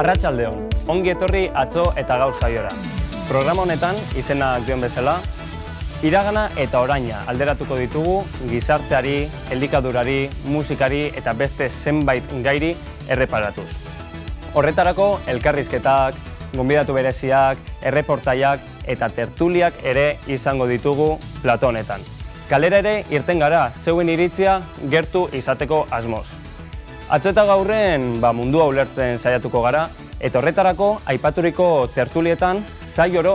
Arratsaldeon, ongi etorri atzo eta gaur saiora. Programa honetan, izenak dion bezala, iragana eta oraina alderatuko ditugu gizarteari, elikadurari, musikari eta beste zenbait gairi erreparatuz. Horretarako, elkarrizketak, gonbidatu bereziak, erreportaiak eta tertuliak ere izango ditugu plato honetan. Kalera ere irten gara, zeuen iritzia gertu izateko asmoz. Atzo eta gaurren mundua ulertzen saiatuko gara, eta horretarako aipaturiko tertulietan saioro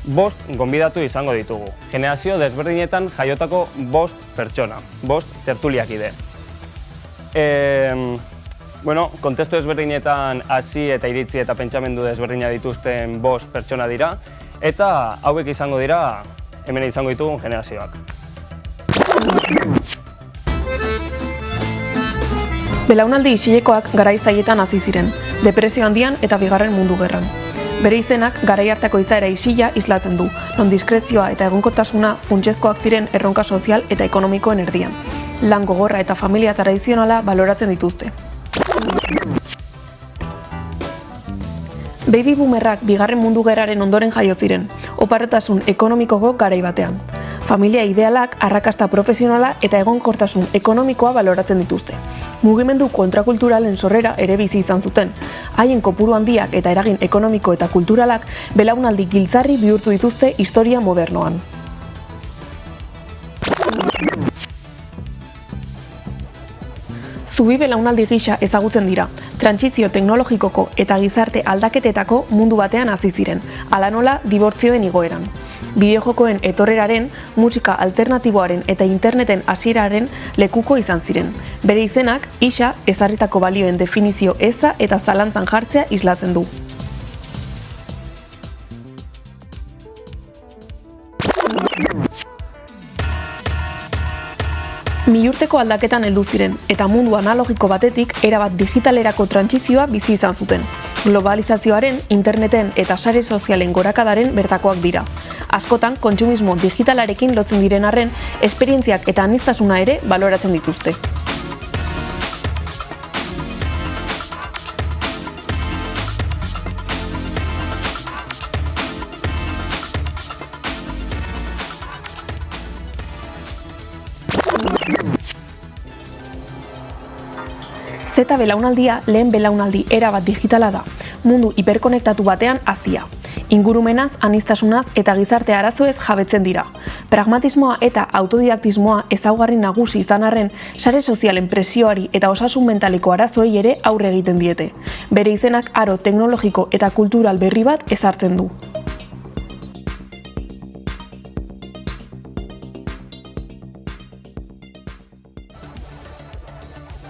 5 gonbidatu izango ditugu. Generazio desberdinetan jaiotako 5 pertsona, 5 tertuliakide. Kontestu desberdinetan hasi eta iritzi eta pentsamendu desberdina dituzten 5 pertsona dira, eta hauek izango dira hemen izango ditugun generazioak. Belaunaldi isilekoak garai zailetan hasi ziren, depresio handian eta Bigarren Mundu Gerran. Bere izenak garai hartako izaera isila islatzen du, non diskrezioa eta egonkortasuna funtsezkoak ziren erronka sozial eta ekonomikoen erdian. Lan gogorra eta familia tradizionala baloratzen dituzte. Baby boomerrak Bigarren Mundu Gerraren ondoren jaio ziren, opartasun ekonomikoko garai batean. Familia idealak, arrakasta profesionala eta egonkortasun ekonomikoa baloratzen dituzte. Mugimendu kontrakulturalen sorrera ere bizi izan zuten. Haien kopuru handiak eta eragin ekonomiko eta kulturalak belaunaldi giltzarri bihurtu dituzte historia modernoan. Zubi belaunaldi gisa ezagutzen dira, trantsizio teknologikoko eta gizarte aldaketetako mundu batean hasi ziren, hala nola dibortzioen igoeran. Bideojokoen etorreraren, musika alternatiboaren eta interneten hasieraren lekuko izan ziren. Bere izenak, isa, ezarritako balioen definizio eza eta zalantzan jartzea islatzen du. Milurteko aldaketan heldu ziren, eta mundu analogiko batetik erabat digitalerako trantsizioa bizi izan zuten. Globalizazioaren, interneten eta sare sozialen gorakadaren bertakoak dira. Askotan, kontsumismo digitalarekin lotzen diren arren, esperientziak eta aniztasuna ere baloratzen dituzte. Zeta belaunaldia lehen belaunaldi erabat digitala da, mundu hiperkonektatu batean hazia. Ingurumenaz, aniztasunaz eta gizarte arazoez jabetzen dira. Pragmatismoa eta autodidaktismoa ezaugarri nagusi izan arren, sare sozialen presioari eta osasun mentaleko arazoei ere aurre egiten diete. Bere izenak aro teknologiko eta kultural berri bat ezartzen du.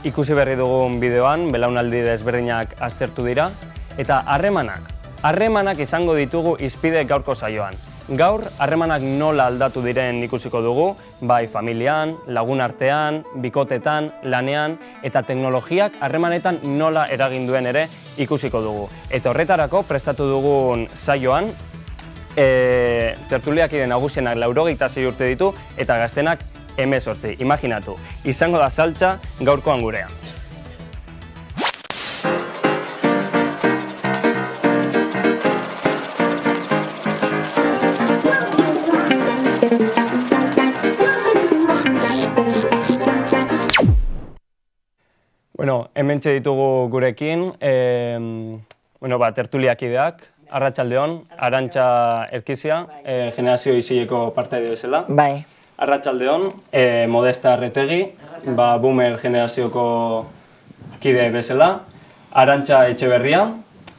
Ikusi berri dugun bideoan, belaunaldi desberdinak aztertu dira, eta harremanak izango ditugu hizpide gaurko saioan. Gaur, harremanak nola aldatu diren ikusiko dugu, bai familian, lagun artean, bikotetan, lanean, eta teknologiak harremanetan nola eragin duen ere ikusiko dugu. Eta horretarako prestatu dugun saioan, tertuliakide nagusienak 86 urte ditu, eta gaztenak 18, imaginatu, izango da saltsa gaurkoan gurean. Hementxe ditugu gurekin, tertuliakideak, arratsaldeon, Arantxa Erkizia, generazio isileko partaide bezala. Bai. Arratsaldeon, Modesta Arretegi, boomer generazioko kide bezala. Arantxa Etxeberria,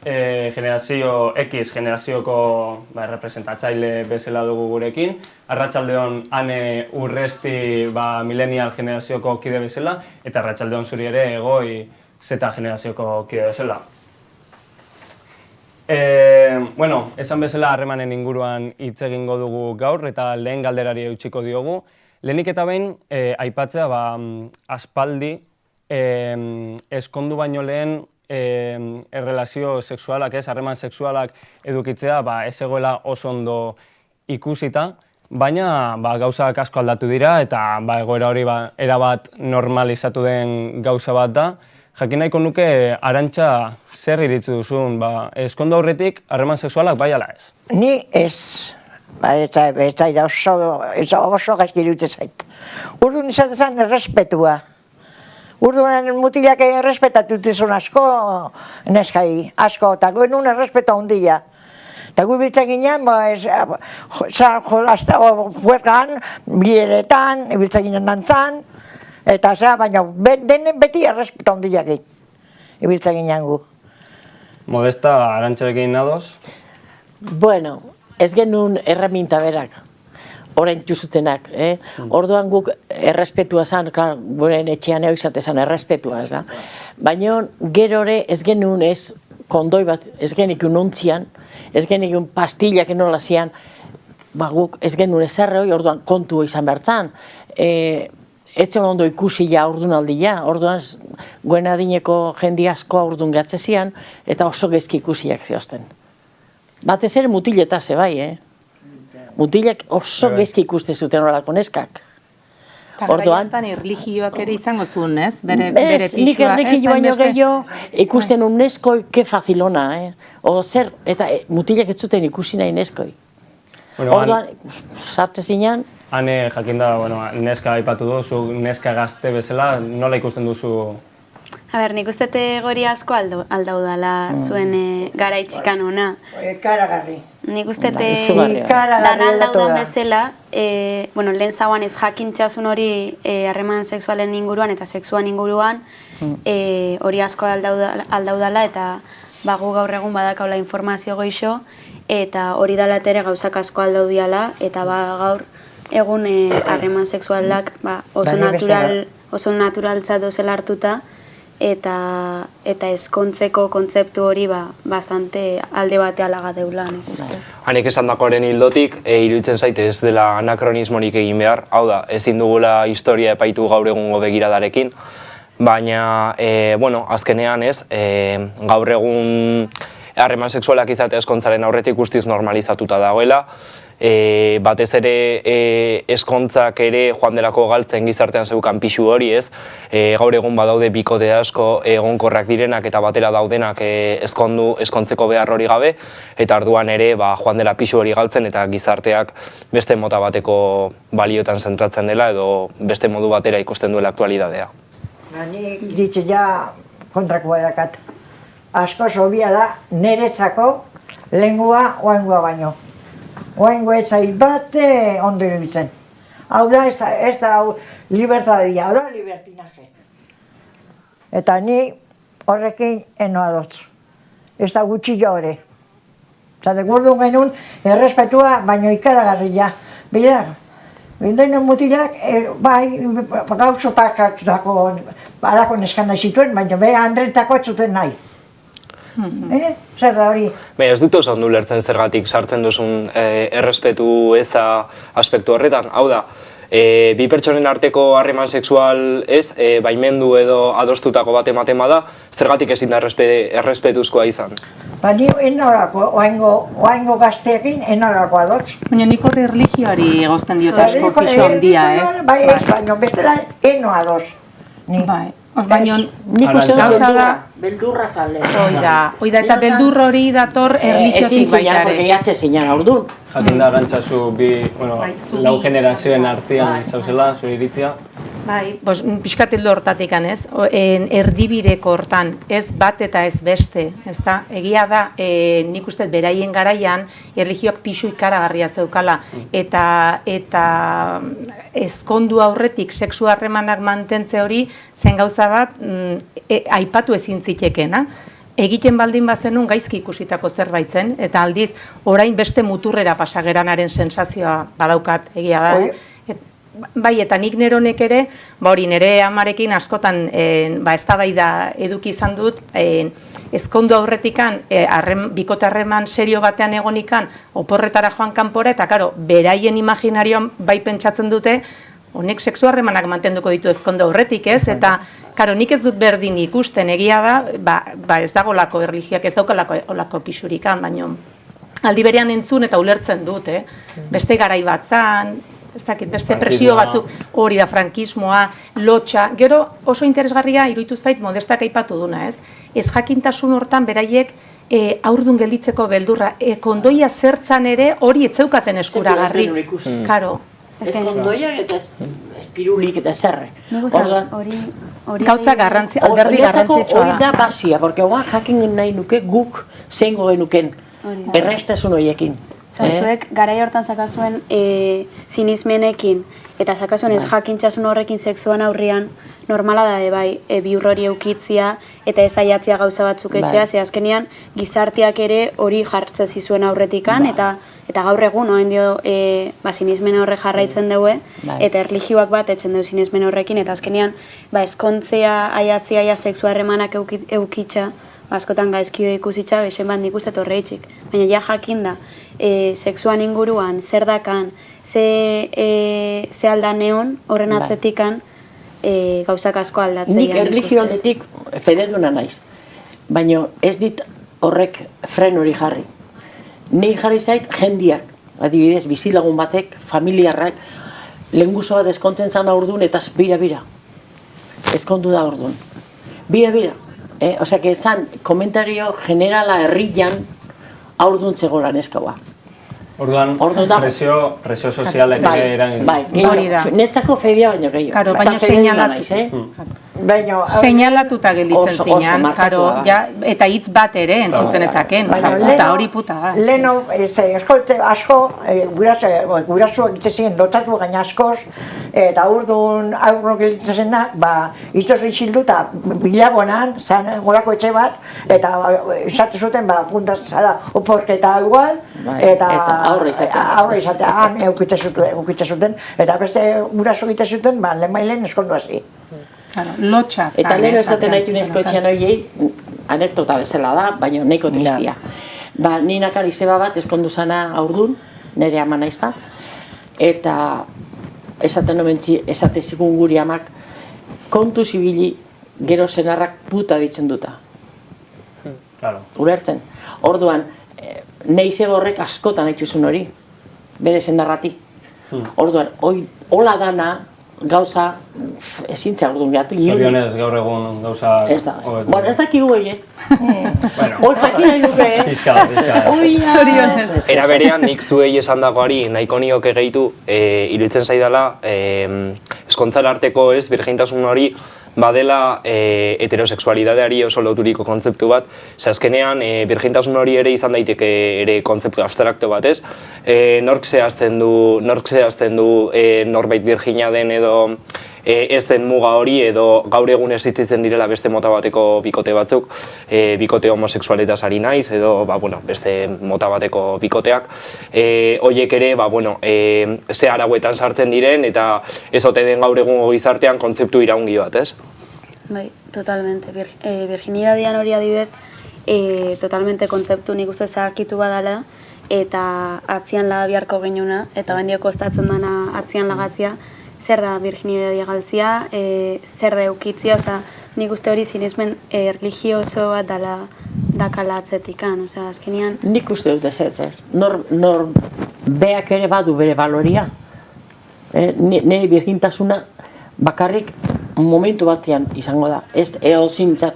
generazio X generazioko representatzaile bezala dugu gurekin. Arratsaldeon Ane Urresti millennial generazioko kide bezala, eta arratsaldeon zuri ere Egoi Z generazioko kide bezala. Esan bezala harremanen inguruan hitz egingo dugu gaur eta lehen galderari eutsiko diogu. Lehenik eta behin aipatzea aspaldi ezkondu baino lehen errelazio sexualak, harreman sexualak edukitzea ez egoela oso ondo ikusita, baina gauzak asko aldatu dira eta egoera hori erabat normalizatu den gauza bat da. Jakin nahiko nuke, Arantxa, zer iritzi duzun, ezkondu aurretik harreman sexualak bai ala ez? Ni ez. Ez oso gaizki iruditzen zait. Urduan izaten zen errespetua. Urduan mutilak errespetatu dizun asko neskai, asko, eta guen un errespetu handia. Eta gu biltzen ginen, juergan, bileretan, biltzen ginen dantzan, eta baina denen beti errespetu handiak ibiltzen ginen gu. Modesta, Arantxarekin nadoz? Bueno, ez genuen erreminta berak, orain zutenak. Orduan guk errespetua zan, guren etxean eo izatezan errespetua ez da. Baina gerore ez genuen ez kondoi bat, ez genikun ontzian, ez genikun pastillak enola zian, guk ez genuen ezerre hori, orduan kontua izan bertzan. Ez zion ondo ikusi ja orduan aldia, orduan guen adineko jendi asko orduan gatzezian, eta oso gezki ikusiak zehozten. Batez ere mutiletaz bai, mutilak oso gezki ikuste zuten horako neskak. Orduan erlijioak ere izango zuen, ez? Bere pixua. Nik erlijio baino gehiago ikusten un neskoi, ke facilona, zer, eta mutilak ez zuten ikusi nahi neskoi. Orduan, sartze zinean. Hane jakinda, neska aipatu duzu, neska gazte bezala, nola ikusten duzu? Nik uste gori asko aldau dala zuen garaitxikan ona. Karagarri. Nik uste dan aldaudan bezala, lehen zauan ez jakintxasun hori harreman sexualen inguruan eta sexuan inguruan, hori asko aldau dala eta gu gaur egun badakaula informazio goixo, eta hori dala ere gauzak asko aldau diala, eta gaur egun harreman sexualak oso naturaltzat dozela hartuta, eta ezkontzeko kontzeptu hori bastante alde batea laga deula. Hanek esan dakoaren hildotik, iruditzen zaite ez dela anakronismorik egin behar, hau da, ezin dugula historia epaitu gaur egungo begiradarekin, baina, azkenean ez, gaur egun harreman sexualak izatea ezkontzaren aurretik guztiz normalizatuta dagoela, batez ere ezkontzak ere joan delako galtzen gizartean zeukan pixu hori ez, gaur egun badaude bikote asko egonkorrak direnak eta batera daudenak ezkontzeko behar hori gabe, eta arduan ere joan dela pixu hori galtzen eta gizarteak beste mota bateko balioetan zentratzen dela edo beste modu batera ikusten duela aktualidadea. Nik iritsi ja kontrakoa dakat. Asko sobia da niretzako lengua oaingoa baino. Oaingo etzai bate ondo iruditzen. Hau da, ez da libertadia, hau da libertinaje. Eta ni horrekin enoa dotz. Ez da gutxi jo hori. Zate gurdu genuen errespetua baino ikaragarria. Bidar, bindoinen mutilak, gauzotakak dako, badako neskan nahi zituen, baina beha handretako ez zuten nahi. Zer da hori? Ez dut oso ondo ulertzen zergatik sartzen duzun errespetu eza aspektu horretan. Hau da, bi pertsonen arteko harreman sexual ez, baimendu edo adostutako bat ematen bada, zergatik ezin da errespetuzkoa izan. Ni enorako, oaingo gazteekin enorako adotz. Baina nik horri erlijioari egozten diot asko fixo handia, ez? Bai, ez, baina bestela eno adoz. Bai, baina nik uste gauza da, beldurra zale. Oida eta beldur hori dator erlijiotik baita ere. Ezin zinean, zinean aurdun. Jakinda Arantxa lau generazioen artean zauzela, zure iritzia? Bai, pixkat hildo hortatik ez, erdibireko hortan, ez bat eta ez beste, ezta? Egia da, nik uste beraien garaian, erlijioak pixu ikaragarria zeukala, eta ezkondu aurretik sexu harremanak mantentze hori, zen gauza bat, aipatu ezin zitekena. egiten baldin bazenun gaizki ikusitako zerbait zen, eta aldiz, orain beste muturrera pasageranaren sensazioa badaukat, egia da. Bai, eta nik neronek ere, hori nire amarekin askotan eztabaida eduki izan dut, ezkondu aurretikan, bikote harreman serio batean egonikan, oporretara joan kanpora, eta karo, beraien imaginarioan bai pentsatzen dute, honek sexu harremanak mantenduko ditu ezkondu aurretik, ez? Eta, karo, nik ez dut berdin ikusten, egia da, ez dago lako erlijioak, ez daukalako pixurikan, baino aldi berean entzun eta ulertzen dut, beste garai bat zan, ez dakit, beste presio batzuk, hori da, frankismoa, lotxa, gero oso interesgarria iruditu zait Modestak aipatu duna, ez? Ez jakintasun hortan beraiek aurdun gelditzeko beldurra, kondoia zertzan ere hori etzeukaten eskuragarri. Karo. Ez kondoiak eta espirulik eta zerre. Gauza alderdi garrantzitsua da. Hori da basia, porque oan jakin nahi nuke guk zeingo genuken erraiztasun horiekin. Zuek garai hortan zakazuen sinismenekin eta zakazuen ez jakintzasun horrekin sexuan aurrian normala da bai bihur hori eukitzia eta ez aiatzia gauza batzuk etxea, ze azkenean gizarteak ere hori jartzen zizuen aurretikan eta gaur egun oen dio sinismen horre jarraitzen dugu eta erlijioak bat etxen dugu sinismen horrekin eta azkenean eskontzea, aiatzia, sexu harremanak eukitza askotan gaizkido ikusitza, besen bat nik uste torreitzik. Baina ja jakin da, sexuan inguruan, zer dakan, ze aldan neon, horren atzetikan, gauzak asko aldatzea. Nik erlijio aldetik fededuna naiz, baina ez dit horrek fren hori jarri. Nik jarri zait jendiak, adibidez, bizilagun batek, familiarrak, lehenguso bat eskontzen zan aurdun eta bira. Eskondu da aurdun. Bira. Osea, que zan komentario generala herrian aurdun zegoela neskaua. Orduan, presio sozialek eragin. Bai, netzako fedia baino gehiago. Karo, baino seinalatuta gelditzen zinean, eta hitz bat ere entzun zenezaken, puta hori puta da. Leno, eskolte asko, gurasoak itzezen dotatu gaina askoz, eta urdun aurro gelditzen zenak, itzoz itxildu eta bilabonan, zan gorako etxe bat, eta esate zuten, puntaz zara, oporketa igual, eta aurre izatea, han eukitze zuten, eta beste guraso egite zuten, lehen eskondu hasi. Lotxa zan. Eta lero esaten nahi eskoetxean horiei, anekdota bezala da, baina nahiko tristia. Ninak izeba bat eskondu zana aurdun, nire ama naiz bat, eta esate zigun guri amak, kontu zibili gero senarrak puta ditzen duta. Ulertzen. Orduan, neize horrek askotan haituzun hori, bere senarrati. Orduan, hola dana, gauza, ezintza orduan gehatu. Zorionez gaur egun gauza... Ez da. Bueno, ez dakigu hoi, Hoi jakin nahi duke, Zorionez. Era berean, nik zuei esan dagoari nahiko nioke gehitu, iruditzen zaidala, eskontzara arteko birjintasun hori, badela heterosexualidadeari oso loturiko kontzeptu bat, azkenean birjintasun hori ere izan daiteke ere kontzeptu abstrakto bat, ez? Nork zehazten du norbait birjina den edo ez den muga hori edo gaur egun existitzen direla beste mota bateko bikote batzuk, bikote homosexualetaz ari naiz edo beste mota bateko bikoteak, horiek ere ze arauetan sartzen diren eta ez ote den gaur egungo gizartean kontzeptu iraungi bat, ez? Bai, totalmente. Virginidadian hori adibidez, totalmente kontzeptu nik uste zaharkitu badala eta atzian laga biharko genuna eta bendio kostatzen dana atzian lagatzia, zer da virginidadia galtzia, zer da eukitzia, nik uste hori sinismen religioso bat dakala atzetikan, azkenean... Nik uste dut ezetzer, nor beak ere badu bere baloria, nire virgintasuna bakarrik momentu batean izango da, ez eozintzat,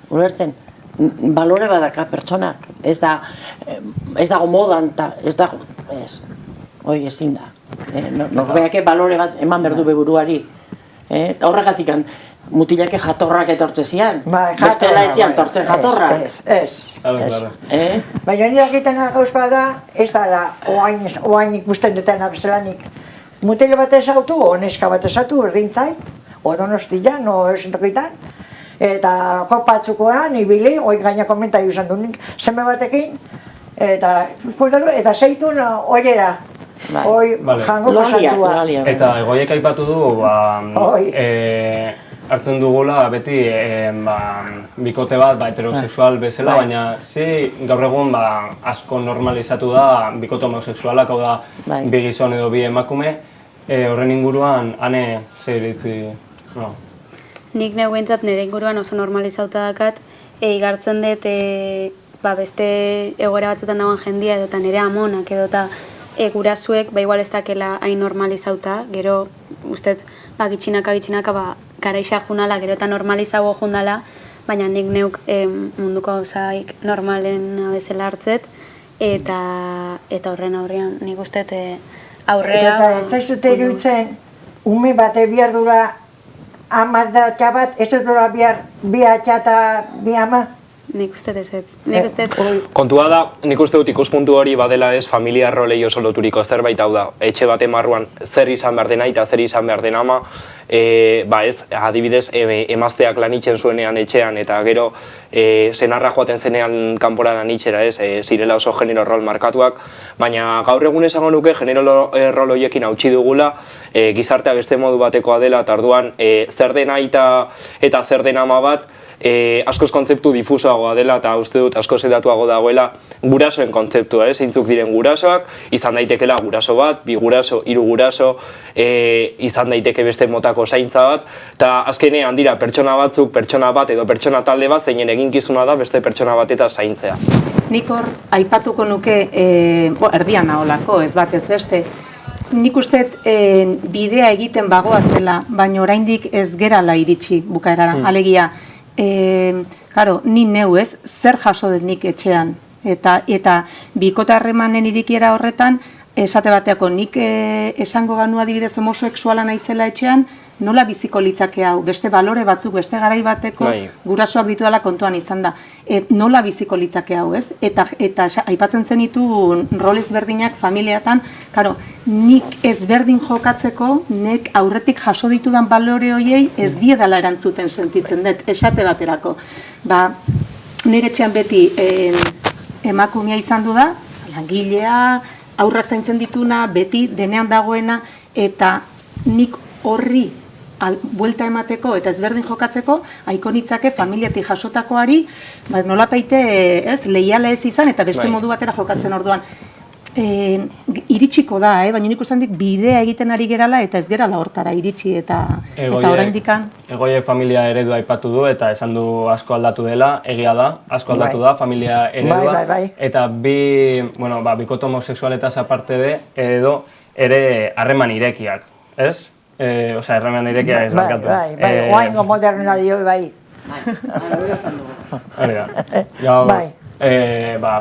ulertzen, balore badaka pertsonak, ez dago modan, ez dago, hoi ezin da. Norbeak balore bat eman berdu beburuari. Horregatik mutilak jatorrak etortze zian. Bestela ezian tortzen jatorra. Ez. Baina nire egiten gauz bada, ez da oain ikusten dutena bezalanik. Mutile bat ezautu, o neska bat ezautu, errintzait, o donostian, o esentokitan, eta kopatzukoan, ibili, hoi gaina komentaiu izan du nik, seme batekin, eta zeitun oiera, hoi jango pasantua. Eta Egoiek aipatu du, hartzen dugula beti bikote bat heterosexual bezala, baina gaur egun asko normalizatu da bikote homosexualak, hau da bi gizon edo bi emakume, horren inguruan, ane, zer iritzi? Nik neuentzat nire inguruan oso normalizauta dakat, igartzen dut beste egoera batzutan dagoen jendia edota nire amonak edota gurasuek, igual ez dakela hain normalizauta, gero, ustez, gitxinaka, garaixa junala, gero eta normalizago jundala, baina nik neuk munduko gauzaik normalen bezala hartzet, eta horren aurrean nik ustez aurrea... Eta etzaizute iruditzen, ume bate bihar dura amadatxa bat, ez dura bihar bi atxa eta bi ama? Nik uste ez. Kontua da, nik uste dut ikuspuntu hori badela ez familia rolei oso loturiko zerbait, hau da, etxe baten barruan zer izan behar dena eta zer izan behar den ama, adibidez, emazteak lan itxen zuenean etxean eta gero senarra joaten zenean kanpora lan itxera, zirela oso genero rol markatuak, baina gaur egun esango nuke genero rol horiekin hautsi dugula, gizartea beste modu batekoa dela, eta orduan zer den aita eta zer den ama bat, askoz kontzeptu difusoagoa dela eta uste dut askoz edatuago dagoela gurasoen kontzeptua, zeintzuk diren gurasoak, izan daitekela guraso bat, bi guraso, hiru guraso, izan daiteke beste motako zaintza bat, eta azkenean dira pertsona batzuk, pertsona bat edo pertsona talde bat, zeinen eginkizuna da beste pertsona bat eta zaintzea. Nik hor, aipatuko nuke, erdian naholako, ez bat ez beste, nik uste bidea egiten bagoa zela, baina oraindik ez gerala iritsi bukaerara, alegia, ni neu ez, zer jaso dut nik etxean, eta bikote harremanen irikiera horretan, esate bateako nik esango banu adibidez homosexuala naizela etxean, nola biziko litzake hau, beste balore batzuk, beste garai bateko gurasoak ditudala kontuan izan da. Nola biziko litzake hau, ez? Eta aipatzen zenitu rol ezberdinak familiatan, nik ezberdin jokatzeko, nek aurretik jaso ditudan balore horiei ez diedala erantzuten sentitzen dut, esate baterako. Nire etxean beti emakumea izan du da, langilea, aurrak zaintzen dituna, beti denean dagoena, eta nik horri buelta emateko eta ezberdin jokatzeko, aiko nitzake familiatik jasotakoari, nolapeite leiala ez izan eta beste modu batera jokatzen orduan. Iritsiko da, baina nik uste dik bidea egiten ari gerala eta ez gerala hortara iritsi eta oraindikan. Egoiek familia eredua aipatu du eta esan du asko aldatu dela, egia da, asko aldatu da familia eredua. Eta bikote homosexualetaz aparte de, edo ere harreman irekiak, ez? Harreman irekia ez bakatu. Oaingo moderna dio, bai.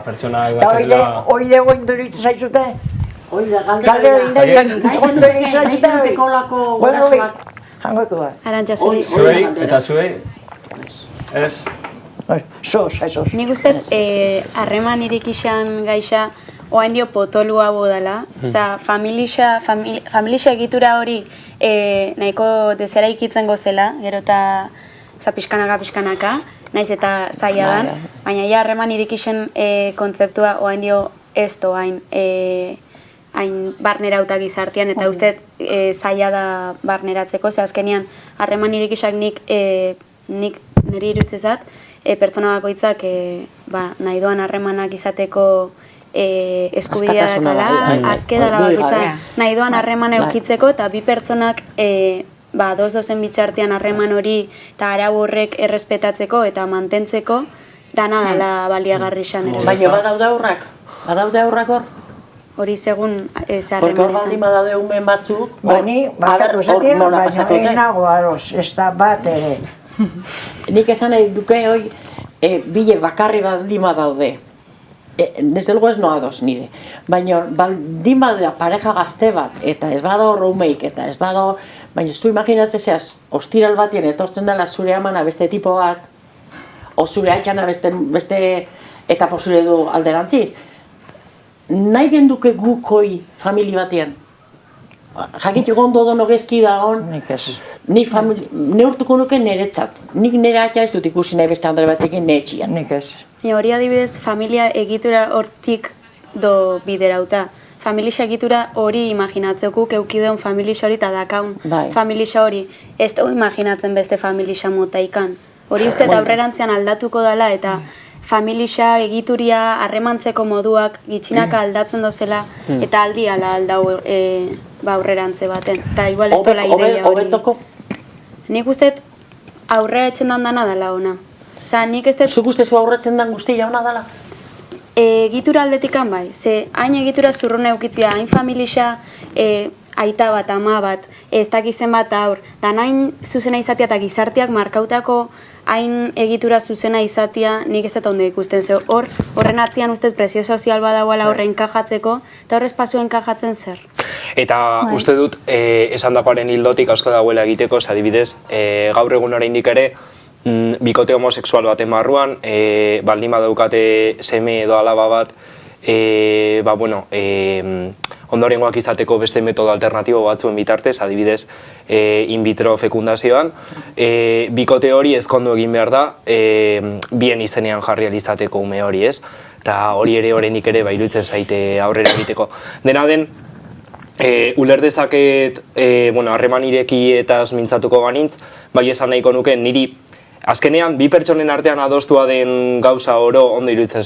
Pertsona egatela... Oide goinduritza zaizute? Oide, galdera goinduritza zaizute? Jangoetu bat. Arantxa, zuei. Eta zuei? Ez? Zos. Nik uste, harreman irikixan gaixa, oain dio potolu hau dela. Familia egitura hori nahiko desera ikitzen gozela, gero eta pixkanaka, naiz eta zaila dan, baina harreman irikixen kontzeptua oain dio ez doain barnerauta gizartean, eta uste zaila da barneratzeko, azkenean harreman irikixak nik niri irutzezat, pertsona bakoitzak nahi doan harremanak izateko eskubidea dakala, azke dala bakoitzak nahi doan harreman eukitzeko, eta bi pertsonak dozen bitxartean harreman hori eta arau horrek errespetatzeko eta mantentzeko, dana dela baliagarri xan. Baina badaude aurrak? Badaude aurrak hor? Hori segun harremanetan. Porque hor baldin badaude umen batzuk, Bani, bakatu esatia, baina nago aros, ez da bat ere. Nik esan nahi duke hoi, bile bakarri baldin badaude. Desde luego ez noa dos nire. Baina baldin badea pareja gazte bat, eta ez bada hor umeik, eta ez bada hor... Baina zu imaginatzen zeaz, ostiral batien etortzen dela zure amana beste tipo bat, o zure aikana beste eta posure du alderantziz. Nahi den duke gukoi familia batien? jakitiko ondo dono gezki da hon, Nik ez. neurtuko nuke niretzat. Nik nire atia ez dut ikusi nahi beste andre batekin netxian. Nik ez. Hori adibidez, familia egitura hortik do biderauta. Familia egitura hori imaginatzeko keukideon familia hori eta dakaun familia hori. Ez dugu imaginatzen beste familia motaikan. Hori uste aurrerantzean aldatuko dela eta familia egituria harremantzeko moduak gitxinaka aldatzen dozela eta aldi ala aldau aurrerantze baten. Eta igual ez dola ideia hori. Hobetoko? Nik uste aurrea etxen dana dela ona. Nik ez dut... Zuk uste zu aurretzen dan guztia ona dela? Egitura aldetikan bai, ze hain egitura zurrune eukitzia, hain familia aita bat, ama bat, ez dakizen bat aur, da hain zuzena izatea eta gizarteak markautako hain egitura zuzena izatea nik ez dut ondo ikusten, ze horren atzian ustez presio sozial badagoela horre enkajatzeko, eta horrez pasu enkajatzen zer. Eta uste dut, esandakoaren hildotik asko dagoela egiteko, adibidez, gaur egun oraindik ere, bikote homosexual baten barruan, baldin badaukate seme edo alaba bat, ondorengoak izateko beste metodo alternatibo batzuen bitartez, adibidez in vitro fekundazioan, bikote hori ezkondu egin behar da, bien izenean jarri izateko ume hori, ez? Eta hori ere oraindik ere iruditzen zaite aurrera egiteko. Dena den, uler dezaket harreman irekietaz mintzatuko banintz, bai esan nahiko nuke niri azkenean, bi pertsonen artean adostua den gauza oro ondo iruditzen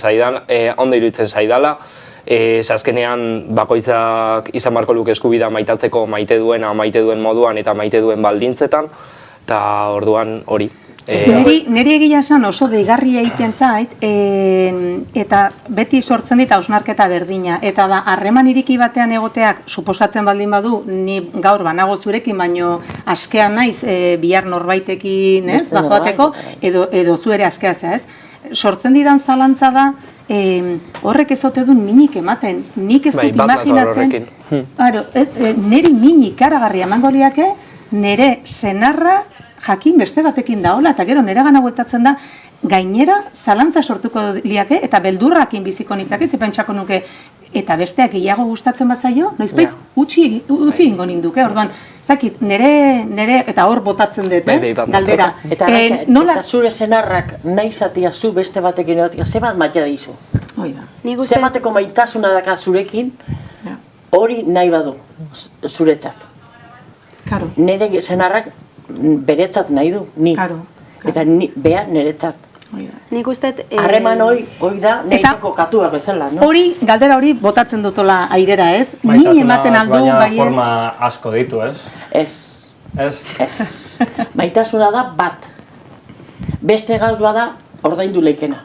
zaidala, azkenean bakoitzak izan barko luke eskubida maitatzeko maite duen moduan eta maite duen baldintzetan, eta orduan hori. Neri egia esan oso deigarria egiten zait, eta beti sortzen dit hausnarketa berdina, eta da harreman iriki batean egoteak suposatzen baldin badu, ni gaur banago zurekin, baino askean naiz bihar norbaitekin, ez, bajoateko, edo zu ere askea zea, ez? Sortzen didan zalantza da, horrek ezote duen minik ematen, nik ez dut imaginatzen, neri minik karagarria emango liake, nere senarra jakin beste batekin daola, eta gero nire gana bueltatzen da, gainera zalantza sortuko liake, eta beldurrakin biziko nitzake, pentsako nuke, eta besteak gehiago gustatzen bazaio, noizbait utzi ingo ninduke, orduan, ez dakit, nire, eta hor botatzen dut, galdera. Eta zure senarrak nahi zatia zu beste batekin egotia, ze bat maite dizu? Ze bateko maitasuna daka zurekin, hori nahi badu, zuretzat. Nire senarrak beretzat nahi du, ni. Eta behar niretzat. Nik uste... Harreman hoi da, nahiteko katuak bezala, no? Hori, galdera hori botatzen dutola airera, ez? Ni ematen aldu, bai ez? Baina forma asko ditu, ez? Ez. Maitasuna da bat. Beste gauz bada, ordaindu leikena.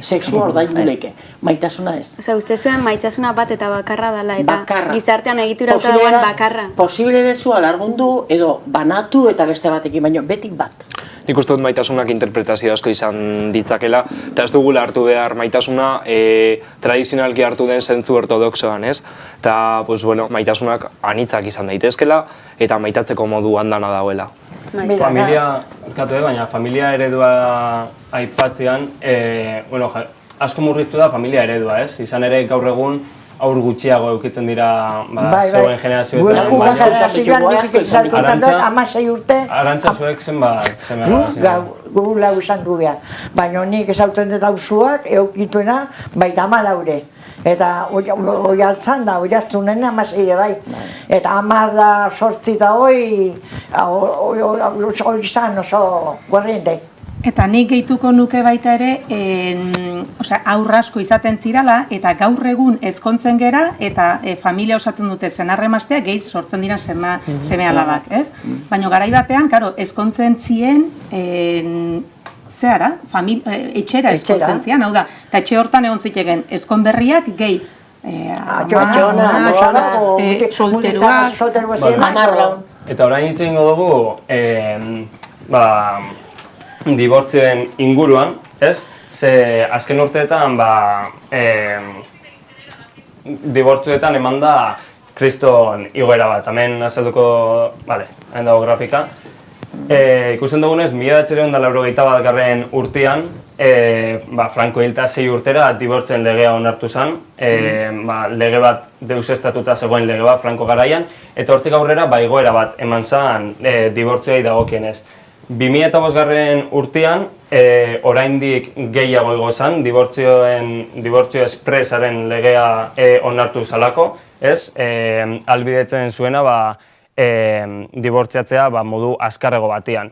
Sexua ordaindu leike. Maitasuna ez. Osa, uste zuen maitasuna bat eta bakarra dela, eta gizartean egiturauta dagoen bakarra. Posible dezu alargundu edo banatu eta beste batekin, baina betik bat. Nik uste dut maitasunak interpretazio asko izan ditzakela, eta ez dugula hartu behar maitasuna tradizionalki hartu den zentzu ortodoxoan, ez? Eta, maitasunak anitzak izan daitezkela, eta maitatzeko modu handana dauela. Baina familia eredua aipatzean, asko murriztu da familia eredua, ez? Izan ere gaur egun aur gutxiago eukitzen dira zeuen generazioetan. Arantxa zuek zenbat semea? Gu lau izan du behar. Baina nik ezautzen dut hauzuak, eukituena, baita 14. Eta hoi altzan da, hoi hartzunen 16 bai. Eta 18 da hoi izan oso korriente. Eta nik gehituko nuke baita ere, aurra asko izaten zirala, eta gaur egun ezkontzen gera, eta familia osatzen dute senarremaztea, gehi sortzen dira seme alabak, ez? Baina garai batean, ezkontzen zien, etxera ezkontzen zian, hau da, eta etxe hortan egon zitegen, ezkon berriak gehi, solteruak, eta orain hitzen dugu, dibortzioen inguruan, ez? Ze azken urteetan, dibortzioetan eman da kriston igoera bat. Hemen azalduko, hemen dago grafika. Ikusten dugunez, 1981 urtean, Franco hilta 6 urtera dibortzen legea onartu zen, lege bat deusestatuta zegoen lege bat Franco garaian, eta hortik aurrera igoera bat eman zen dibortzioi dagokienez. 2005 urtean, oraindik gehiago igo zen, dibortzio espresaren legea onartu zalako, albidetzen zuena dibortziatzea modu azkarrego batean.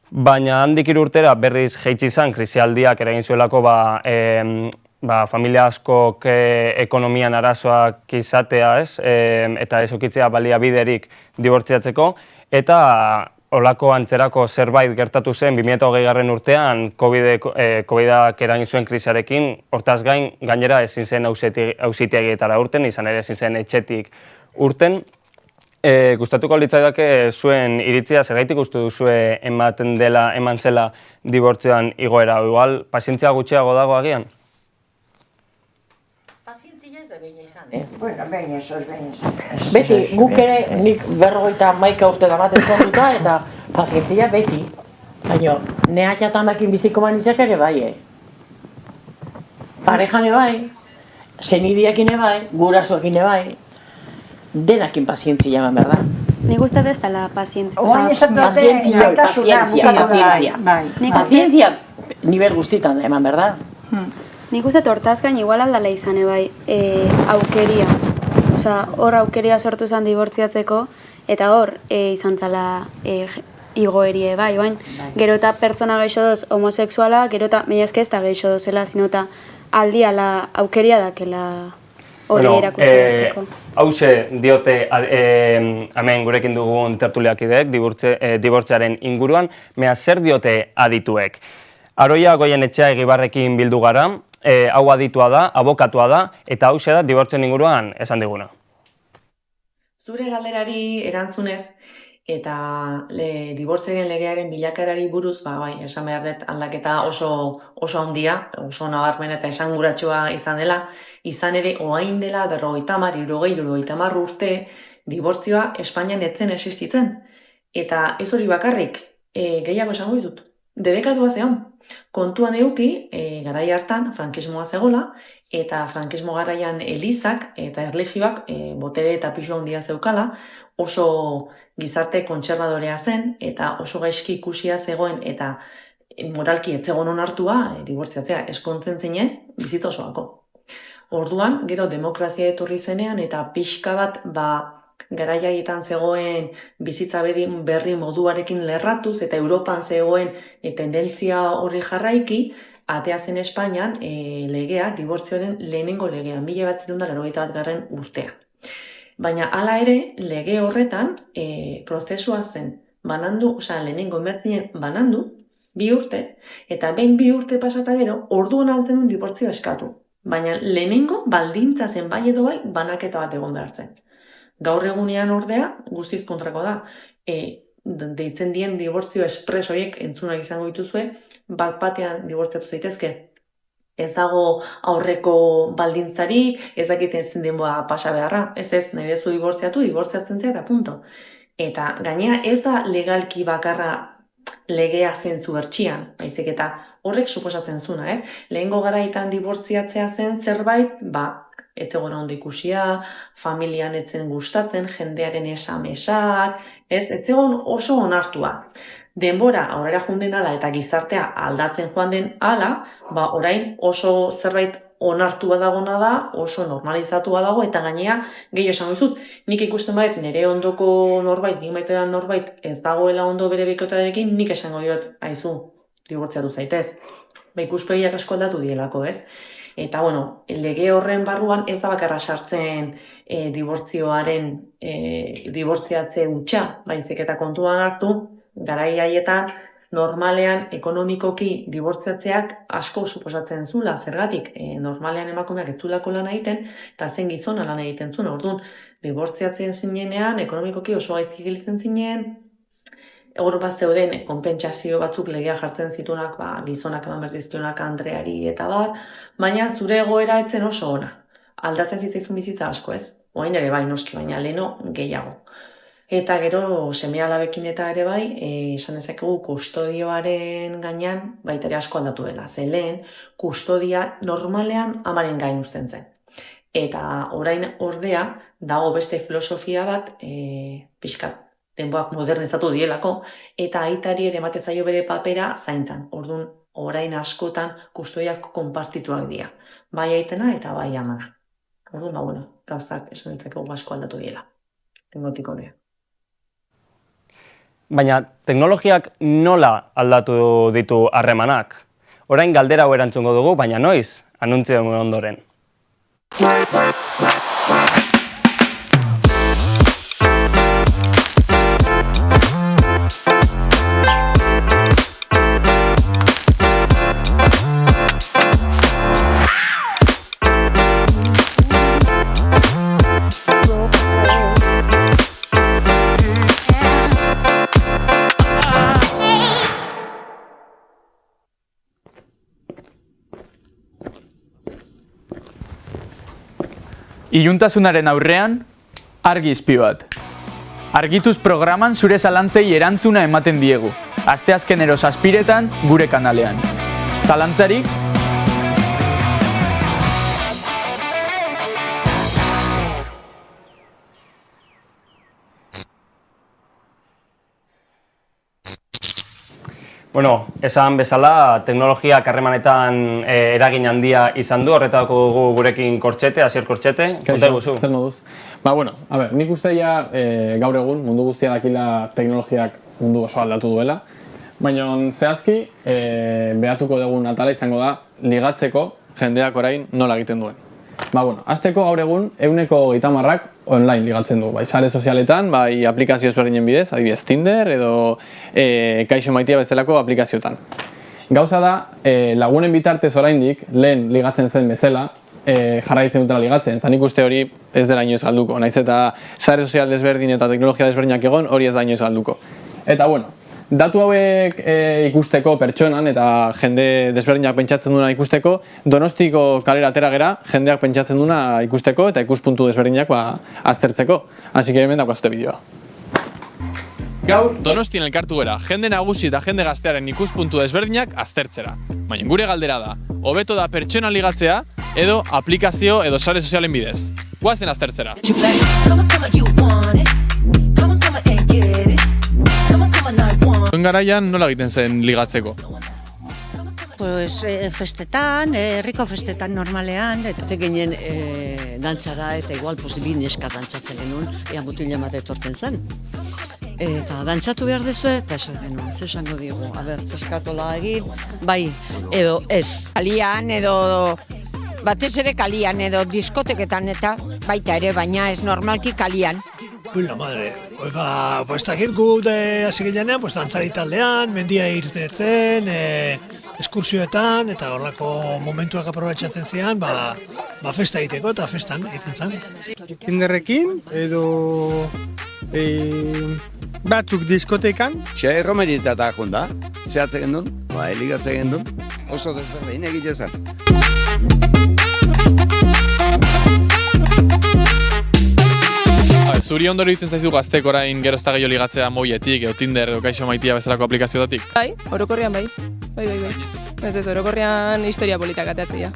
Baina handik 3 urtera berriz jaitsi izan krisialdiak eragin zuelako familia askok ekonomian arazoak izatea, eta ez ukitzea baliabiderik dibortziatzeko, eta olako antzerako zerbait gertatu zen 2020 urtean COVID-ak eragin zuen krisiarekin, hortaz gainera ezin zen auzitegietara urten, izan ere ezin zen etxetik urten. Gustatuko litzaidake zuen iritzia, zergaitik uste duzue eman zela dibortzioan igoera, igual pazientzia gutxiago dago agian? Pazientzia ez da behin izan, Bueno, behin ez. Beti, guk ere, nik 51 urte damat ezkonduta, eta pazientzia beti. Baina, nehatxatamakin biziko manizak ere bai, Parejane bai, senideakine bai, gurasoakine bai, denakin pazientzia eman, berda? Nik uste ez dela pazientzia. Pazientzia nivel guztitan da eman, berda? Nik uste hortaz gain igual aldala izan bai, aukeria. Hor aukeria sortu zen dibortziatzeko, eta hor izan zala igoerie bai, gero eta pertsona geixo doz homosexuala, gero eta, meiazke ez da geixo dozela, sino eta aldiala aukeria dakela hori erakusterazteko. Hauxe diote hemen gurekin dugun tertuliakideek dibortziaren inguruan, mea zer diote adituek. Aroia Goienetxea Egibarrekin bildu gara, hau aditua da, abokatua da, eta hauxe da dibortzen inguruan esan diguna. Zure galderari erantzunez, eta dibortzaren legearen bilakaerari buruz, esan behar dut aldaketa oso handia, oso nabarmen eta esanguratsua izan dela, izan ere orain dela 50 urte dibortzioa Espainian etzen existitzen. Eta ez hori bakarrik, gehiago esango ditut. Debekatua zeon, kontuan eduki, garai hartan frankismoa zegola, eta frankismo garaian elizak eta erlijioak botere eta pisu handia zeukala, oso gizarte kontserbadorea zen, eta oso gaizki ikusia zegoen, eta moralki ez zegoen onartua, dibortziatzea eskontzen zinen, bizitza osoako. Orduan, gero demokrazia etorri zenean, eta pixka bat, garaiaietan zegoen bizitza berri moduarekin lerratuz, eta Europan zegoen tendentzia horri jarraiki, atea zen Espainian legea, dibortzioaren lehenengo legea, 1981 urtean. Baina hala ere, lege horretan prozesua zen banandu, lehenengo emertzinen banandu, 2 urte, eta behin 2 urte pasata gero, orduan altzen duen dibortzioa eskatu. Baina lehenengo baldintza zen bai edo bai banaketa bat egon behar zen. Gaur egunean ordea, guztiz kontrako da, deitzen dien dibortzio espres horiek entzunak izango dituzue, bat-batean dibortziatu zaitezke. Ez dago aurreko baldintzarik, ez dakiten ezin denboa pasa beharra. Ez, nahi dezu dibortziatzen zea eta punto. Eta gainera ez da legalki bakarra legea zentzu bertxian, baizik eta horrek suposatzen zuna, ez? Lehengo garaitan dibortziatzea zen zerbait, ez zegoen ondo ikusia, familian etzen gustatzen, jendearen esamesak, ez zegoen oso onartua. Denbora aurrera joan den ala eta gizartea aldatzen joan den ala, orain oso zerbait onartua dagona da, oso normalizatua dago, eta gainea, gehiago esango dizut, nik ikusten bait, nire ondoko norbait, nik maitean norbait ez dagoela ondo bere bikotarekin, nik esango diot, aizu, dibortziatu zaitez. Ikuspegiak asko aldatu dielako, ez? Eta, lege horren barruan ez da bakarra sartzen dibortziatze hutsa, baizik eta kontuan hartu, garai haietan normalean ekonomikoki dibortziatzeak asko suposatzen zula, zergatik normalean emakumeak ez zulako lan egiten, eta zen gizona lan egiten zuen, orduan dibortziatzen zinenean, ekonomikoki oso gaizki gelitzen zinen, hor bat zeuden konpentsazio batzuk legea jartzen zitunak, gizonak eman berdizkionak Andreari eta baina zure egoera etzen oso ona. Aldatzen zitzaizun bizitza asko, ez? Oain ere bai noski, baina leheno gehiago. Eta gero seme-alabekin eta ere bai, esan dezakegu kustodioaren gainean baita ere asko aldatu dela. Ze lehen, kustodia normalean amaren gain uzten zen. Eta orain ordea dago beste filosofia bat, pixkat denboak modernizatu dielako, eta aitari ere ematen zaio bere papera zaintzan. Orduan, orain askotan kustodiak konpartituak dira. Bai aitena eta bai amana. Orduan, gauzak esan ditzakegu asko aldatu diela. Tengotik honea. Baina teknologiak nola aldatu ditu harremanak? Orain galdera hau erantzungo dugu, baina noiz? Anuntzio ondoren. Iluntasunaren aurrean, argi izpi bat. Argituz programan zure zalantzei erantzuna ematen diegu. Asteazkenero 7:00 gure kanalean. Zalantzarik? Bueno, esan bezala, teknologiak harremanetan eragin handia izan du, horretako dugu gurekin Kortxete, Asier Kortxete. Kaixo, zer moduz? Nik uste gaur egun mundu guztia dakila teknologiak mundu oso aldatu duela, baina zehazki behatuko dugun atala izango da ligatzeko jendeak orain nola egiten duen. Azteko gaur egun 130% online ligatzen du, bai sare sozialetan, bai aplikazio ezberdinen bidez, adibidez Tinder edo Kaixo Maitia bezalako aplikazioetan. Gauza da, lagunen bitartez oraindik lehen ligatzen zen bezala, jarraitzen dutela ligatzen, zanik uste hori ez dela inoiz galduko, naiz eta sare sozial desberdin eta teknologia desberdinak egon hori ez da inoiz galduko. Eta datu hauek ikusteko pertsonan eta jende desberdinak pentsatzen duna ikusteko, Donostiko kalera atera gera, jendeak pentsatzen duna ikusteko eta ikuspuntu desberdinak aztertzeko. Así que hemen daukazute bideoa. Gaur, Donostien elkartu gera, jende nagusi eta jende gaztearen ikuspuntu desberdinak aztertzera. Baina gure galdera da, hobeto da pertsona ligatzea edo aplikazio edo sare sozialen bidez. Guazen aztertzera. Zuen garaian nola egiten zen ligatzeko? Festetan, herriko festetan normalean. Eta ginen dantzara eta igual bi neska dantzatzen genuen, ea mutila bat etortzen zen. Eta dantzatu behar dezue eta esan genuen, ze esango digu, zeskatola egin, bai, edo ez. Kalian edo, batez ere kalian edo diskoteketan eta baita ere, baina ez normalki kalian. Buena madre, pues takit gu hasi ginean, dantzari taldean, mendia irtetzen, eskursioetan eta horrako momentuak aprobetxatzen zian, festa egiteko eta festan egiten zen. Tinderrekin edo batzuk diskotekan. Xe, romeritata junda, zehatzen gendun, eligatzen gendun, oso desberdin egite zen. Zuri ondoro ditzen zaizu gaztek orain gero ez da gehiago ligatzea moietik, edo Tinder, edo Kaixo Maitia bezalako aplikaziotatik? Bai, orokorrean bai. Bai. Ez, orokorrean historia politak ateatzea.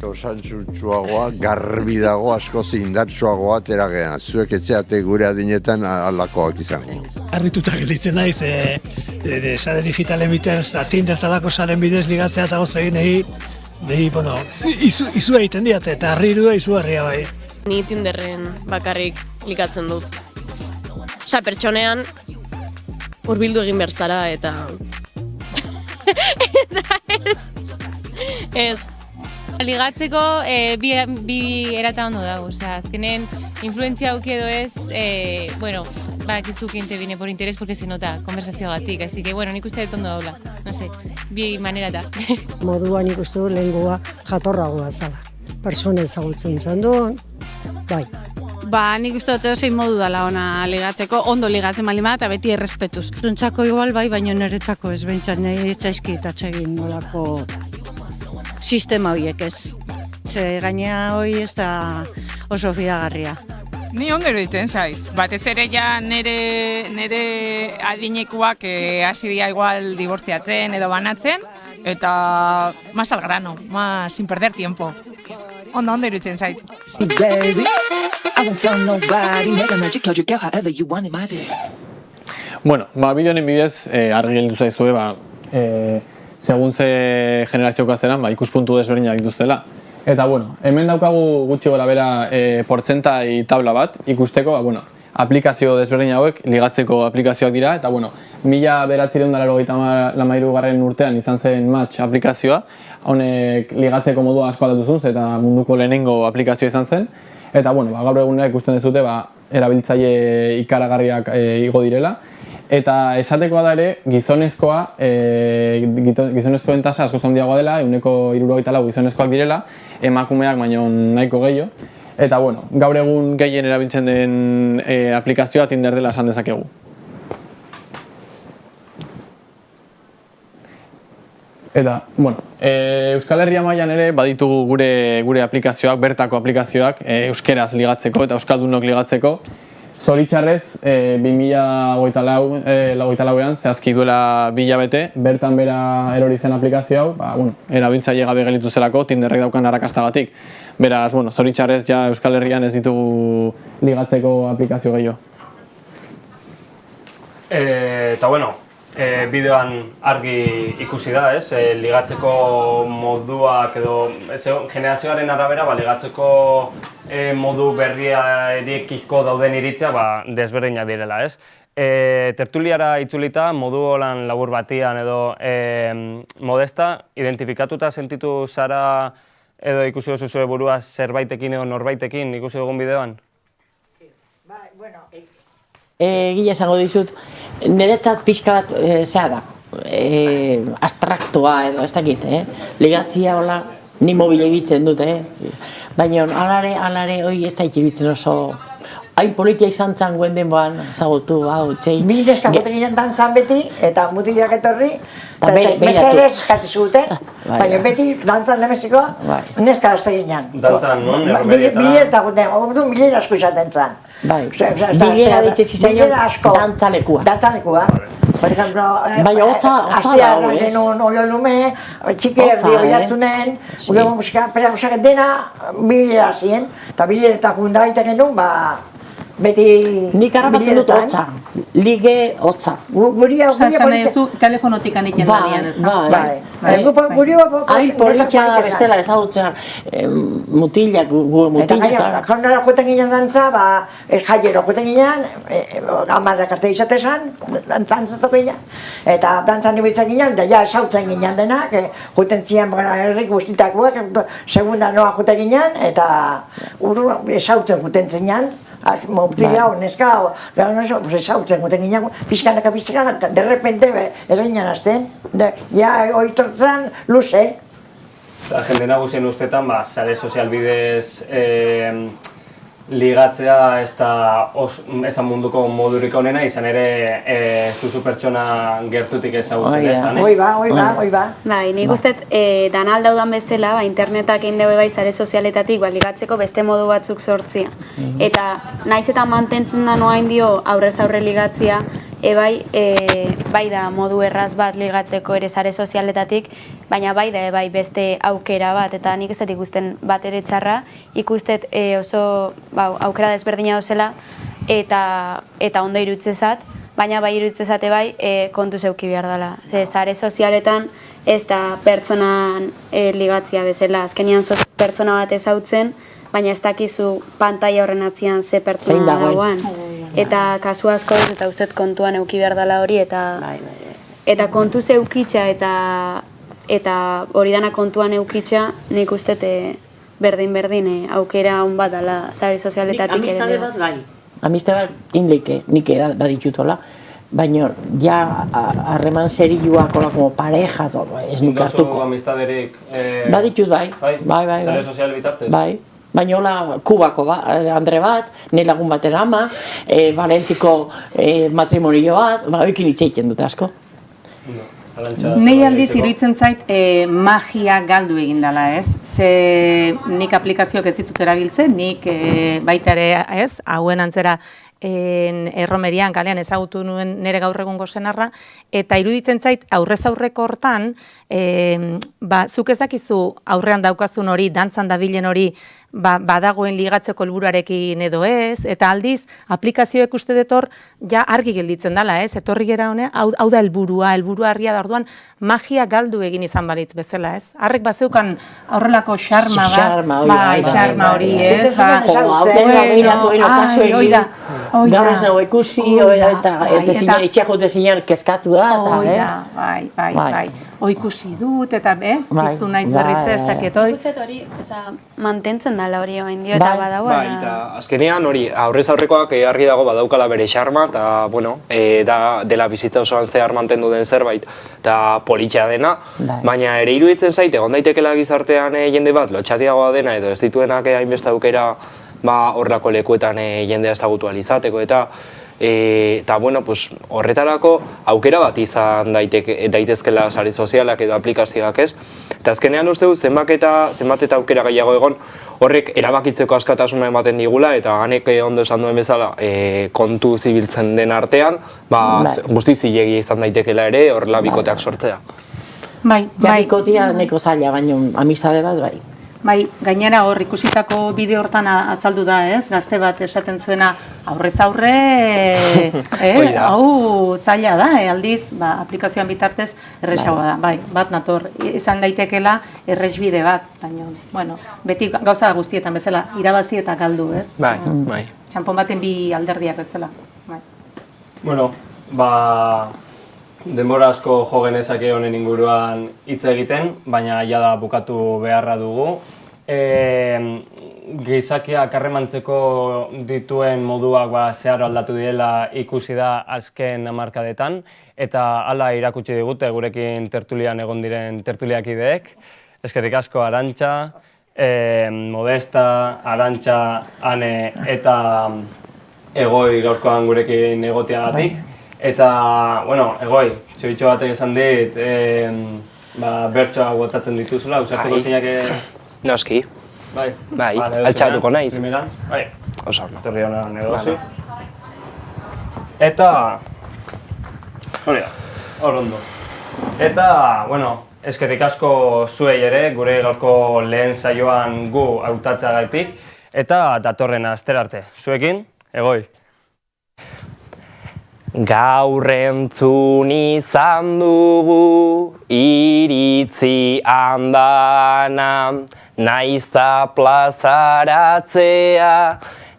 Osantzutsuagoa, garbi dago, askoz indartsuagoa ateragean. Zuek etxeate gure adinetan aldakoak izango. Arrituta gelditzen naiz, sare digitalen bitez, Tinder talako saren bidez ligatzea eta gozo egin izu egiten diate eta harriru da izugarria bai. Ni Tinderren bakarrik ligatzen dut. Osa, pertsonean hurbildu egin behar zara eta... ez. Ligatzeko bi erata ondo dago, azkenen influentzia auki edo ez, badakizu quien te viene por interés porque se nota konversazioagatik, así que nik uste dut ondo daula, bi manerata. Moduan ikustu du lengua jatorragoa zala, persona ezagutzen zen duen, bai. Nik uste dut zein modu dala ona ligatzeko, ondo ligatzen bali eta beti errespetuz. Zuntzako igual bai, baina niretzako ez behintzat nahi etxaizki itatxegin nolako sistema horiek ez. Ze gainea hori ez da oso fidagarria. Ni ondo iruditzen zait. Batez ere ja nire adinekuak hasi dira igual dibortziatzen edo banatzen, eta más al grano, más sin perder tiempo. Ondo iruditzen zait. Bueno, bideo honen bidez argi gelditu zaizue, segun ze generazioak zeran, ikuspuntu desberdinak dituztela. Eta, bueno, hemen daukagu gutxi gora bera portzentai tabla bat ikusteko, aplikazio desberdin hauek ligatzeko aplikazioak dira, eta, 1983 urtean izan zen Match aplikazioa, honek ligatzeko modua asko aldatu zuen, eta munduko lehenengo aplikazioa izan zen, eta, gaur egunean ikusten dezute, erabiltzaile ikaragarriak igo direla, eta esatekoa da ere, gizonezkoen tasa asko handiagoa dela, 74 gizonezkoak direla, emakumeak baino nahiko gehiago. Eta gaur egun gehien erabiltzen den aplikazioa Tinder dela esan dezakegu. Eta, Euskal Herria mailan ere baditugu gure aplikazioak, bertako aplikazioak, euskeraz ligatzeko eta euskaldunok ligatzeko. Zoritxarrez, 2024an, zehazki duela 2 hilabete, bertan bera erori zen aplikazio hau, erabiltzaile gabe gelditu zelako, Tinderrek daukan arrakastagatik. Beraz, zoritxarrez, ja Euskal Herrian ez ditugu ligatzeko aplikazio gehiago. Eta, bideoan argi ikusi da, ligatzeko moduak edo generazioaren arabera, ligatzeko modu berriarekiko dauden iritzia desberdinak direla, tertuliara itzulita, modu holan labur batian edo modesta, identifikatuta sentitu zara edo ikusi duzu zure burua zerbaitekin edo norbaitekin ikusi dugun bideoan? Egia esango dizut, niretzat pixka bat zea da, abstraktua edo ez dakit, ligatzia hola, ni mobile ibitzen dut, baina alare hoi ez zait ibitzen oso, hain politia izan zan guen denboan, zagutu, txein. Bi neska mutilak dantzan beti, eta mutilak etorri, mesedez eskatzen zuten, baina beti dantzan lemeziko, neska azte ginen. Dantzan, non? Bileta guten, bilera asko izaten zan. Bilera ditzen zizaino, dantzalekua. Dantzalekua. Por ejemplo, baina hotza dago, ez? Ololume, txiki erdi oiartzunen, musika, dena bilera ziren, eta bilera eta junda egiten genuen, beti... Nik arrapatzen dut hotza, lige hotza. Zan ezu telefonotik anitzen danian, ez da? Hain politia da bestela ezagutzen, mutilak, Eta jaunara joten ginen dantza, jaiero joten ginen, amarrak arte izatezan, dantzatu ginen, eta dantzan ibiltzen ginen, eta ja esautzen ginen denak, joten ziren herrik guztitakoak, segunda noa joten ginen, eta esautzen joten zinen, mutila, neska, esautzen joten ginen, pixkanaka, de repente, ez ginen azten, ja oitortzen luze. Jende nagusien ustetan, sare sozial bidez ligatzea ez da munduko modurik onena, izan ere ez duzu pertsona gertutik ezagutzen esan. Hoi ba. Bai, nik usteet dan aldaudan bezala, internetak egin dugu sare sozialetatik ligatzeko beste modu batzuk sortzia. Eta naiz eta mantentzen da noain dio aurrez aurre ligatzia, bai da modu erraz bat ligatzeko ere sare sozialetatik, baina bai da beste aukera bat, eta nik ez dut ikusten bat ere txarra, ikustet oso aukera desberdina dozela, eta ondo irutzezat, baina bai irutzezate kontu zeuki behar dela. Sare sozialetan ez da pertsonan ligatzia bezala, azkenian pertsona bat ezautzen, baina ez dakizu pantaila horren atzian ze pertsona dagoan. Eta kasu asko ez, eta uste kontuan euki behar dela hori, eta kontu zeukitza eta hori dana kontuan eukitza, nik uste berdin aukera hon bat dela sare sozialetatik ere. Amistade bat bai. Amistade bat inleike, nik baditutola, baina ja harreman serioak hola como pareja, ez nuke hartuko. Dozu amistaderik? Baditut bai. Sare sozial bitartez? Bai. Baina hola Kubako Andre bat, nire lagun batera ama, Valentziko matrimonio bat, oikein hitz egiten dut asko. Nei aldiz iruditzen zait magia galdu egin dela, ez? Ze nik aplikazioak ez ditut erabiltzen, nik baita ere, ez? Hauen antzera erromerian, kalean ezagutu nuen nire gaur egungo senarra, eta iruditzen zait aurrez aurreko hortan, zuk ez dakizu aurrean daukazun hori, dantzan dabilen hori, badagoen ligatzeko helburuarekin edo ez, eta aldiz, aplikazioek uste detor, ja argi gelditzen dela, ez? Etorri gera hone, hau da helburua argia da orduan, magia galdu egin izan balitz bezala, ez? Harrek bazeukan aurrelako xarma xarma hori, ez? Gaur ez dago ikusi, eta zinean itxekute zinean kezkatu da, bai. Ikusi dut, eta bez, piztu naiz berriz ez, dakit hori. Guztet hori, mantentzen dela hori oain dio, eta badagoa. Bai, eta azkenean hori, aurrez aurrekoak argi dago badaukala bere xarma, eta, bueno, dela bizitza osoan zehar mantendu den zerbait, eta politxea dena, baina ere iruditzen zaite, egon daitekela gizartean jende bat, lotxatiagoa dena, edo ez dituenak hainbeste aukera horrelako lekuetan jendea ezagutu alizateko, eta bueno, horretarako aukera bat izan daitezkela sare sozialak edo aplikazioak, ez? Eta azkenean uste dut zenbat eta aukera gehiago egon, horrek erabakitzeko askatasuna ematen digula, eta hanek ondo esan duen bezala kontu zibiltzen den artean, guzti zilegia izan daitekela ere horrela bikoteak sortzea. Bai, bikotea neko zaila, baina amistade bat, bai. Bai, gainera hor ikusitako bideo hortan azaldu da, ez? Gazte bat esaten zuena aurrez aurre, hau zaila da, aldiz, aplikazioan bitartez erresagoa da, bai, bat nator, izan daitekela erresbide bat, baina, bueno, beti gauza guztietan bezala, irabazi eta galdu, ez? Bai. Txanpon baten bi alderdiak bezala, bai. Bueno, denbora asko jo genezake honen inguruan hitz egiten, baina jada bukatu beharra dugu. Gizakiak harremantzeko dituen moduak zeharo aldatu direla ikusi da azken hamarkadetan, eta hala irakutsi digute gurekin tertulian egon diren tertuliakideek. Eskerrik asko Arantxa, Modesta, Arantxa, Ane eta Egoi gaurkoan gurekin egoteagatik. Eta, bueno, Egoi, txoitxo batek esan dit, bertsoa botatzen dituzula, usartuko zeinak... Noski. Bai, altxatuko naiz. Primeran, bai. Oso ondo. Torri hona negozi. Eta... hor ondo. Eta, bueno, eskerrik asko zuei ere, gure gaurko lehen saioan gu hautatzagatik, eta datorren astera arte. Zuekin, Egoi. Gaur entzun izan dugu iritzi andana, naizta plazaratzea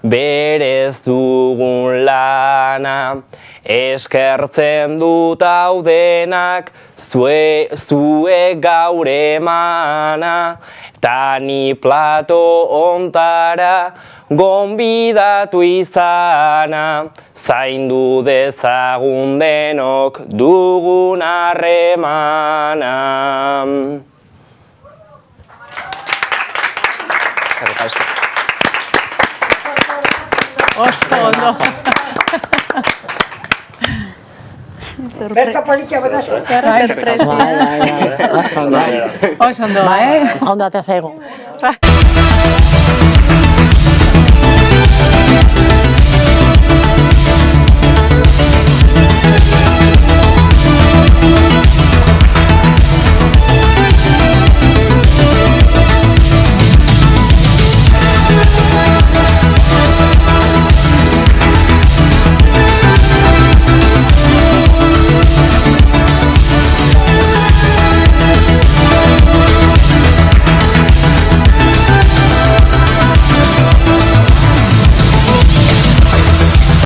berez dugun lana. Eskertzen dut hau denak zuek gaur emana, eta ni plato ontara gonbidatu izana, zaindu dezagun denok dugun harremana. Oso ondo. Bertza politia bota zu. Oso ondo, Ondo eta zaigu.